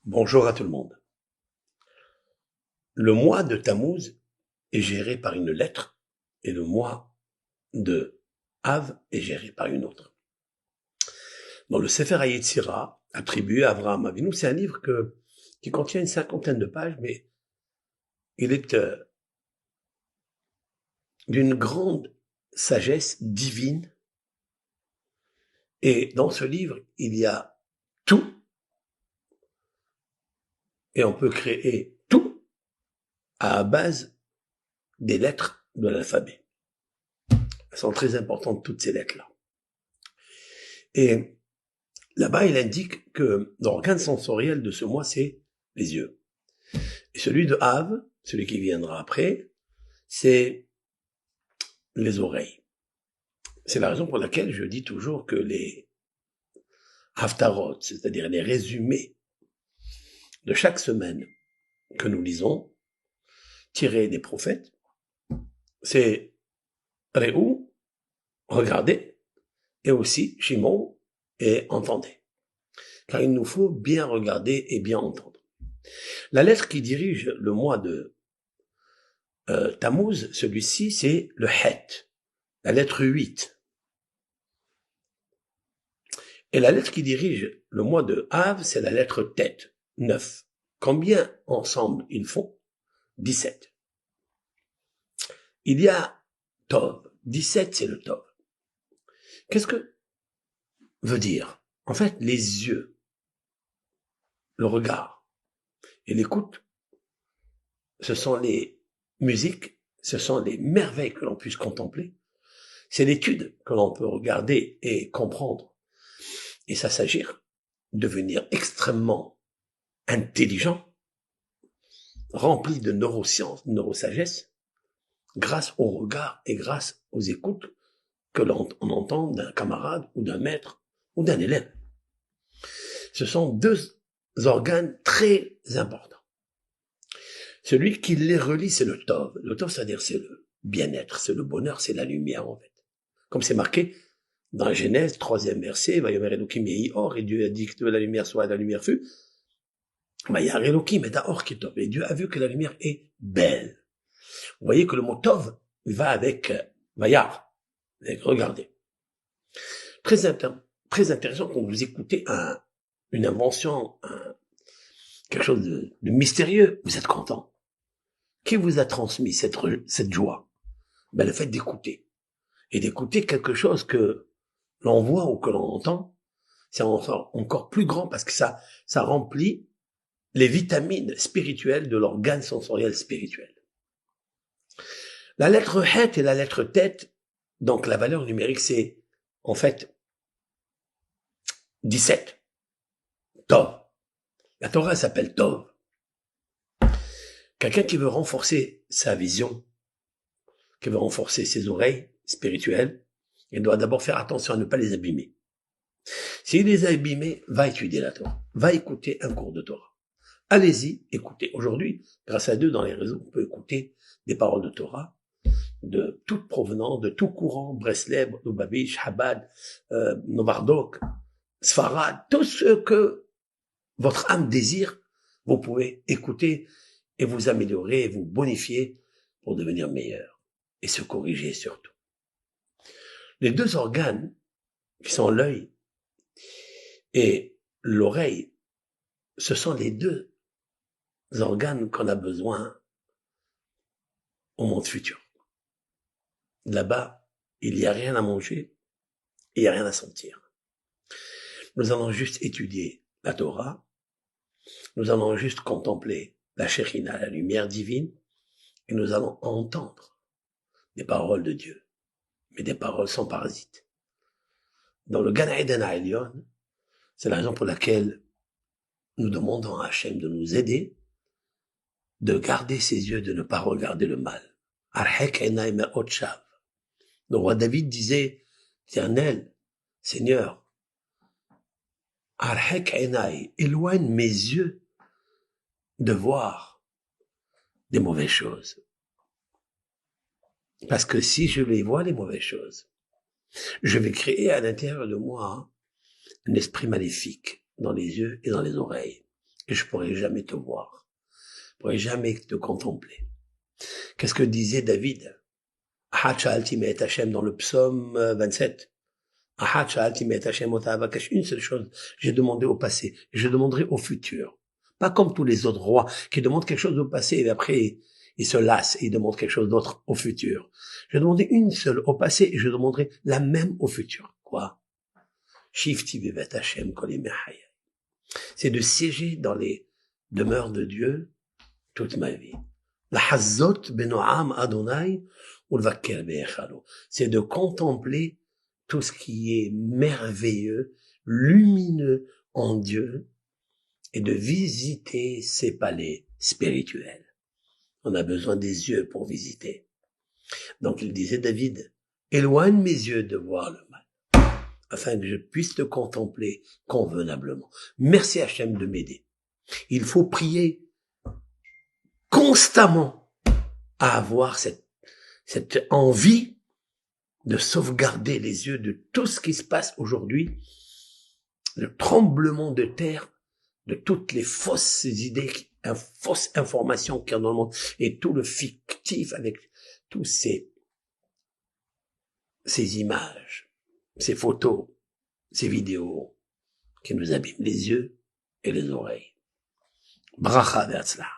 Bonjour à tout le monde. Le mois de Tammuz est géré par une lettre et le mois de Av est géré par une autre. Dans le Sefer HaYetzira, attribué à Avraham Avinu, c'est un livre qui contient une cinquantaine de pages, mais il est d'une grande sagesse divine. Et dans ce livre, il y a tout, et on peut créer tout à la base des lettres de l'alphabet. Elles sont très importantes, toutes ces lettres-là. Et là-bas, il indique que l'organe sensoriel de ce mois, c'est les yeux. Et celui de Av, celui qui viendra après, c'est les oreilles. C'est la raison pour laquelle je dis toujours que les haftarot, c'est-à-dire les résumés de chaque semaine que nous lisons, tirés des prophètes, c'est Réou, regardez, et aussi Shimon, et entendez. Car il nous faut bien regarder et bien entendre. La lettre qui dirige le mois de Tammuz, celui-ci, c'est le Het, la lettre 8. Et la lettre qui dirige le mois de Av, c'est la lettre Tet, 9. Combien ensemble ils font? 17. Il y a Tov. 17, c'est le Tov. Qu'est-ce que veut dire? En fait, les yeux, le regard et l'écoute, ce sont les musiques, ce sont les merveilles que l'on puisse contempler. C'est l'étude que l'on peut regarder et comprendre. Et ça s'agir de devenir extrêmement intelligent, rempli de neurosciences, de neurosagesse, grâce au regard et grâce aux écoutes que l'on entend d'un camarade ou d'un maître ou d'un élève. Ce sont deux organes très importants. Celui qui les relie, c'est le Tov. Le Tov, c'est-à-dire c'est le bien-être, c'est le bonheur, c'est la lumière en fait. Comme c'est marqué dans la Genèse, 3e verset, Vayomer Elokim yehi or, et Dieu a dit que la lumière soit, la lumière fut. Vayar Elokim et or qui est Tov. Et Dieu a vu que la lumière est belle. Vous voyez que le mot Tov va avec Vayar. Regardez. Très intéressant quand vous écoutez une invention, quelque chose de mystérieux. Vous êtes content. Qui vous a transmis cette joie? Le fait d'écouter. Et d'écouter quelque chose que l'on voit ou que l'on entend, c'est encore plus grand parce que ça remplit les vitamines spirituelles de l'organe sensoriel spirituel. La lettre Het et la lettre Tet, donc la valeur numérique, c'est en fait 17. Tov. La Torah s'appelle Tov. Quelqu'un qui veut renforcer sa vision, qui veut renforcer ses oreilles spirituelles, il doit d'abord faire attention à ne pas les abîmer. S'il les a abîmés, va étudier la Torah, va écouter un cours de Torah. Allez-y, écoutez. Aujourd'hui, grâce à Dieu, dans les réseaux, on peut écouter des paroles de Torah de toute provenance, de tout courant, Breslev, Lubavitch, Chabad, Novardok, Sfarad, tout ce que votre âme désire, vous pouvez écouter et vous améliorer, et vous bonifier pour devenir meilleur et se corriger surtout. Les deux organes qui sont l'œil et l'oreille, ce sont les deux organes qu'on a besoin au monde futur. Là-bas, il n'y a rien à manger, il n'y a rien à sentir. Nous allons juste étudier la Torah, nous allons juste contempler la Shekhinah, la lumière divine, et nous allons entendre des paroles de Dieu, mais des paroles sans parasite. Dans le Gan Eden Ha'elyon, c'est la raison pour laquelle nous demandons à Hachem de nous aider, de garder ses yeux, de ne pas regarder le mal. Arhek enay me'ot shav. Le roi David disait, Éternel, Seigneur, Arhek enay, éloigne mes yeux de voir des mauvaises choses. Parce que si je les vois, les mauvaises choses, je vais créer à l'intérieur de moi un esprit maléfique dans les yeux et dans les oreilles. et je pourrai jamais te voir. Je pourrai jamais te contempler. Qu'est-ce que disait David? Ahad sha'alti me'et Hashem dans le psaume 27. Ahad sha'alti me'et Hashem ota avakash. Une seule chose, j'ai demandé au passé, et je demanderai au futur. Pas comme tous les autres rois qui demandent quelque chose au passé et après ils se lassent et ils demandent quelque chose d'autre au futur. Je demandais une seule au passé et je demanderai la même au futur. Quoi? Shifti bevet Hashem kol yemei hayai. C'est de siéger dans les demeures de Dieu toute ma vie. La hazot benoam Adonai ulvaker be'echalo. C'est de contempler tout ce qui est merveilleux, lumineux en Dieu et de visiter ses palais spirituels. On a besoin des yeux pour visiter. Donc il disait David, éloigne mes yeux de voir le mal, afin que je puisse te contempler convenablement. Merci Hachem de m'aider. Il faut prier constamment à avoir cette envie de sauvegarder les yeux de tout ce qui se passe aujourd'hui, le tremblement de terre, de toutes les fausses idées, fausses informations qu'il y a dans le monde, et tout le fictif avec tous ces images, ces photos, ces vidéos qui nous abîment les yeux et les oreilles. Bracha ve'atzlach.